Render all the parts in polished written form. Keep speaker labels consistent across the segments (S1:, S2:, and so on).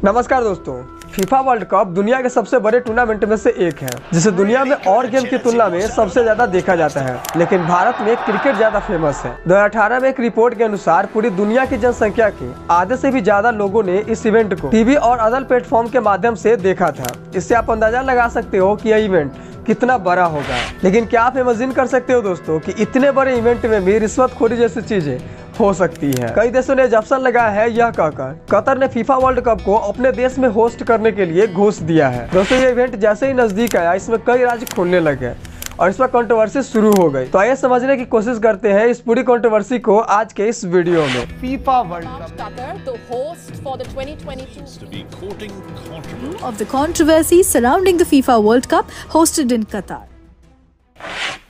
S1: नमस्कार दोस्तों, FIFA world cup दुनिया के सबसे बड़े टूर्नामेंट में से एक है जिसे दुनिया में और गेम की तुलना में सबसे ज्यादा देखा जाता है। लेकिन भारत में क्रिकेट ज्यादा फेमस है। 2018 में एक रिपोर्ट के अनुसार पूरी दुनिया की जनसंख्या के आधे से भी ज्यादा लोगों ने इस इवेंट को टीवी और अदर प्लेटफॉर्म के माध्यम से देखा था। इससे आप अंदाजा लगा सकते हो कि यह इवेंट कितना बड़ा होगा। लेकिन क्या आप इमेजिन कर सकते हो दोस्तों कि इतने बड़े इवेंट में भी रिश्वतखोरी जैसी चीजें हो सकती है। कई देशों ने जब्सन लगाया है यह कहकर कतर ने फीफा वर्ल्ड कप को अपने देश में होस्ट करने के लिए घोष दिया है। दोस्तों ये इवेंट जैसे ही नजदीक आया इसमें कई राज्य खोलने लगे और इसमें कंट्रोवर्सी शुरू हो गई। तो आइए समझने की कोशिश करते हैं इस पूरी कंट्रोवर्सी को आज के इस वीडियो में।
S2: FIFA world cup
S3: Qatar, the host for the 2022
S4: to be courting controversy.
S5: of the controversy surrounding the FIFA World Cup hosted in Qatar.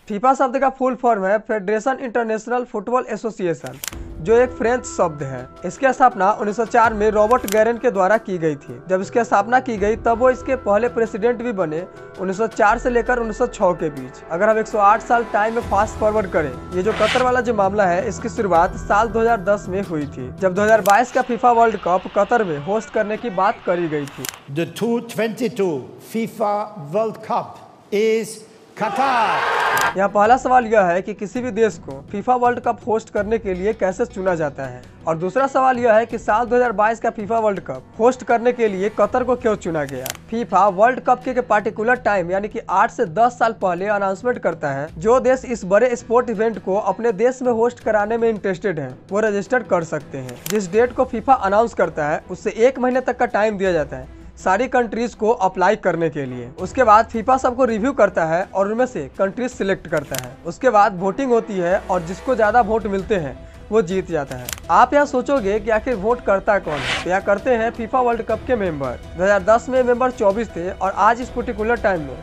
S1: FIFA शब्द का फुल फॉर्म है फेडरेशन इंटरनेशनल फुटबॉल एसोसिएशन, जो एक French शब्द है। इसकी स्थापना 1904 में रॉबर्ट गैरेन के द्वारा की गई थी। जब इसकी स्थापना की गई तब वो इसके पहले प्रेसिडेंट भी बने 1904 से लेकर 1906 के बीच। अगर हम 108 साल टाइम में फास्ट फॉरवर्ड करें, ये जो कतर वाला जो मामला है इसकी शुरुआत साल 2010 में हुई थी, जब 2022 का फीफा वर्ल्ड कप कतर में होस्ट करने की बात करी गई थी।
S2: The 2022 FIFA World Cup is Qatar.
S1: यहाँ पहला सवाल यह है कि किसी भी देश को फीफा वर्ल्ड कप होस्ट करने के लिए कैसे चुना जाता है, और दूसरा सवाल यह है कि साल 2022 का फीफा वर्ल्ड कप होस्ट करने के लिए कतर को क्यों चुना गया। फीफा वर्ल्ड कप के पार्टिकुलर टाइम यानी कि 8 से 10 साल पहले अनाउंसमेंट करता है। जो देश इस बड़े स्पोर्ट इवेंट को अपने देश में होस्ट कराने में इंटरेस्टेड है वो रजिस्टर कर सकते हैं। जिस डेट को फीफा अनाउंस करता है उससे 1 महीने तक का टाइम दिया जाता है सारी कंट्रीज को अप्लाई करने के लिए। उसके बाद फीफा सबको रिव्यू करता है और उनमें से कंट्रीज सिलेक्ट करता है। उसके बाद वोटिंग होती है और जिसको ज्यादा वोट मिलते हैं वो जीत जाता है। आप यहाँ सोचोगे कि आखिर वोट करता कौन है, तो यहाँ करते हैं फीफा वर्ल्ड कप के मेंबर। 2010 में मेंबर 24 थे और आज इस पर्टिकुलर टाइम में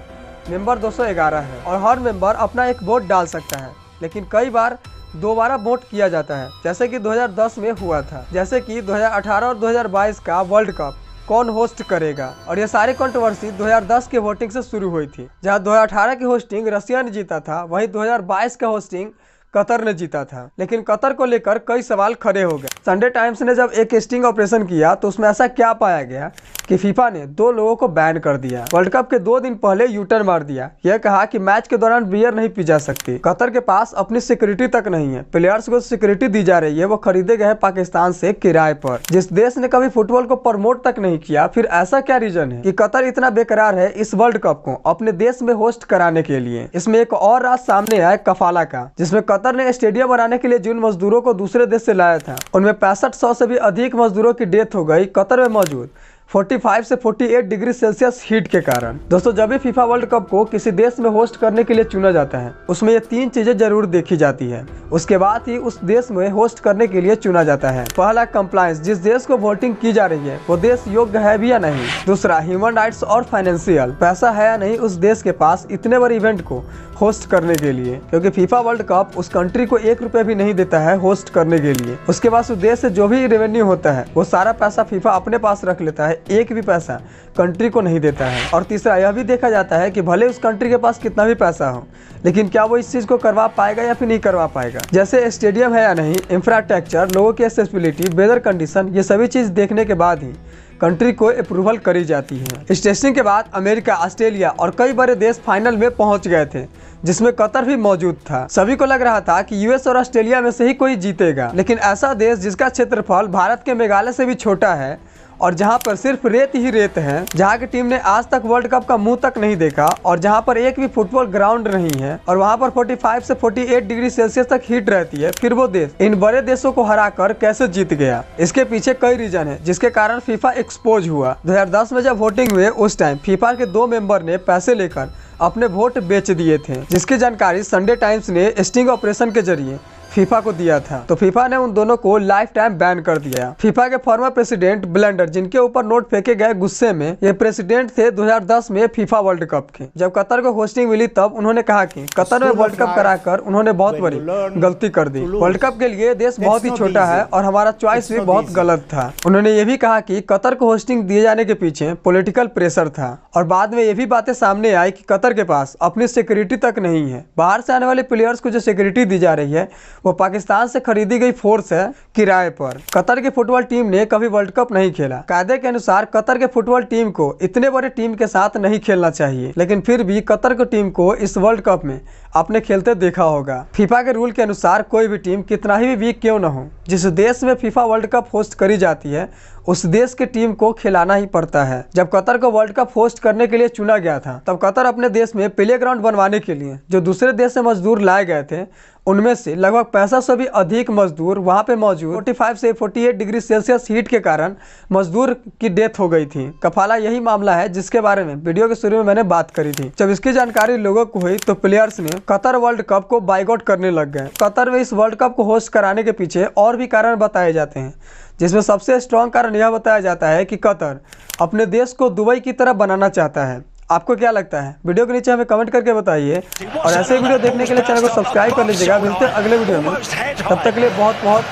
S1: मेंबर 211 है और हर मेंबर अपना एक वोट डाल सकता है। लेकिन कई बार दोबारा वोट किया जाता है, जैसे कि 2010 में हुआ था। जैसे कि 2018 और 2022 का वर्ल्ड कप कौन होस्ट करेगा, और ये सारी कंट्रोवर्सी 2010 के वोटिंग से शुरू हुई थी। जहां 2018 की होस्टिंग रशिया ने जीता था, वहीं 2022 का होस्टिंग कतर ने जीता था। लेकिन कतर को लेकर कई सवाल खड़े हो गए। संडे टाइम्स ने जब एक स्टिंग ऑपरेशन किया तो उसमें ऐसा क्या पाया गया कि फीफा ने 2 लोगों को बैन कर दिया। वर्ल्ड कप के 2 दिन पहले यूटर्न मार दिया। यह कहा कि मैच के दौरान बियर नहीं पी जा सकती। कतर के पास अपनी सिक्योरिटी तक नहीं है। प्लेयर्स को सिक्योरिटी दी जा रही है वो खरीदे गए पाकिस्तान से किराए पर। जिस देश ने कभी फुटबॉल को प्रमोट तक नहीं किया, फिर ऐसा क्या रीजन है कि कतर इतना बेकरार है इस वर्ल्ड कप को अपने देश में होस्ट कराने के लिए। इसमें एक और राज सामने आया कफाला का, जिसमें कतर ने स्टेडियम बनाने के लिए जिन मजदूरों को दूसरे देश से लाया था उनमें 6500 से भी अधिक मजदूरों की डेथ हो गई कतर में मौजूद 45 से 48 डिग्री सेल्सियस हीट के कारण। दोस्तों जब भी फीफा वर्ल्ड कप को किसी देश में होस्ट करने के लिए चुना जाता है उसमें ये 3 चीजें जरूर देखी जाती है। उसके बाद ही उस देश में होस्ट करने के लिए चुना जाता है। पहला कंप्लायंस, जिस देश को वोटिंग की जा रही है वो देश योग्य है भी या नहीं। दूसरा ह्यूमन राइट्स और फाइनेंशियल, पैसा है या नहीं उस देश के पास इतने बड़े इवेंट को होस्ट करने के लिए, क्योंकि फीफा वर्ल्ड कप उस कंट्री को 1 रुपया भी नहीं देता है होस्ट करने के लिए। उसके बाद उस देश से जो भी रेवेन्यू होता है वो सारा पैसा फीफा अपने पास रख लेता है, एक भी पैसा कंट्री को नहीं देता है। और तीसरा यह भी देखा जाता है कि भले उस कंट्री के पास कितना भी पैसा हो, लेकिन क्या वो इस चीज को करवा पाएगा या फिर नहीं करवा पाएगा। जैसे स्टेडियम है या नहीं, इंफ्रास्ट्रक्चर, लोगों की एक्सेसिबिलिटी, वेदर कंडीशन, ये सभी चीज देखने के बाद ही कंट्री को अप्रूवल करी जाती है। इस टेस्टिंग के बाद अमेरिका, ऑस्ट्रेलिया और कई बड़े देश फाइनल में पहुंच गए थे, जिसमें कतर भी मौजूद था। सभी को लग रहा था कि यूएस और ऑस्ट्रेलिया में से ही कोई जीतेगा। लेकिन ऐसा देश जिसका क्षेत्रफल भारत के मेघालय से भी छोटा है और जहां पर सिर्फ रेत ही रेत है, जहां की टीम ने आज तक वर्ल्ड कप का मुंह तक नहीं देखा और जहां पर एक भी फुटबॉल ग्राउंड नहीं है और वहां पर 45 से 48 डिग्री सेल्सियस तक हीट रहती है, फिर वो देश इन बड़े देशों को हराकर कैसे जीत गया। इसके पीछे कई रीजन है जिसके कारण फीफा एक्सपोज हुआ। 2010 में जब वोटिंग हुए उस टाइम फीफा के 2 मेंबर ने पैसे लेकर अपने वोट बेच दिए थे, जिसकी जानकारी संडे टाइम्स ने स्टिंग ऑपरेशन के जरिए फीफा को दिया था। तो फीफा ने उन दोनों को लाइफ टाइम बैन कर दिया। फीफा के फॉर्मर प्रेसिडेंट ब्लेंडर, जिनके ऊपर नोट फेंके गए गुस्से में, ये प्रेसिडेंट थे 2010 में फीफा वर्ल्ड कप के। जब कतर को होस्टिंग मिली तब उन्होंने कहा कि कतर में वर्ल्ड कप कराकर उन्होंने बहुत बड़ी गलती कर दी। वर्ल्ड कप के लिए देश बहुत ही छोटा है और हमारा चॉइस भी बहुत गलत था। उन्होंने ये भी कहा कि कतर को होस्टिंग दिए जाने के पीछे पॉलिटिकल प्रेशर था और बाद में ये भी बातें सामने आई कि कतर के पास अपनी सिक्योरिटी तक नहीं है। बाहर से आने वाले प्लेयर्स को जो सिक्योरिटी दी जा रही है वो पाकिस्तान से खरीदी गई फोर्स है किराए पर। कतर की फुटबॉल टीम ने कभी वर्ल्ड कप नहीं खेला। कायदे के अनुसार कतर के फुटबॉल टीम को इतने बड़े टीम के साथ नहीं खेलना चाहिए, लेकिन फिर भी कतर की टीम को इस वर्ल्ड कप में आपने खेलते देखा होगा। फीफा के रूल के अनुसार कोई भी टीम कितना ही वीक क्यों न हो, जिस देश में फीफा वर्ल्ड कप होस्ट करी जाती है उस देश की टीम को खिलाना ही पड़ता है। जब कतर को वर्ल्ड कप होस्ट करने के लिए चुना गया था, तब कतर अपने देश में प्ले ग्राउंड बनवाने के लिए जो दूसरे देश से मजदूर लाए गए थे, उनमें से लगभग 65 से भी अधिक मजदूर वहां पे मौजूद 45 से 48 डिग्री सेल्सियस हीट के कारण मजदूर की डेथ हो गई थी। कफाला यही मामला है जिसके बारे में वीडियो के शुरू में मैंने बात करी थी। जब इसकी जानकारी लोगों को हुई तो प्लेयर्स ने कतर वर्ल्ड कप को बाइकआउट करने लग गए। कतर में इस वर्ल्ड कप को होस्ट कराने के पीछे और भी कारण बताए जाते हैं, जिसमें सबसे स्ट्रॉन्ग कारण यह बताया जाता है कि कतर अपने देश को दुबई की तरह बनाना चाहता है। आपको क्या लगता है? वीडियो के नीचे हमें कमेंट करके बताइए, और ऐसे वीडियो देखने के लिए चैनल को सब्सक्राइब कर लीजिएगा। मिलते हैं अगले वीडियो में, तब तक के लिए बहुत बहुत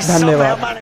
S1: धन्यवाद।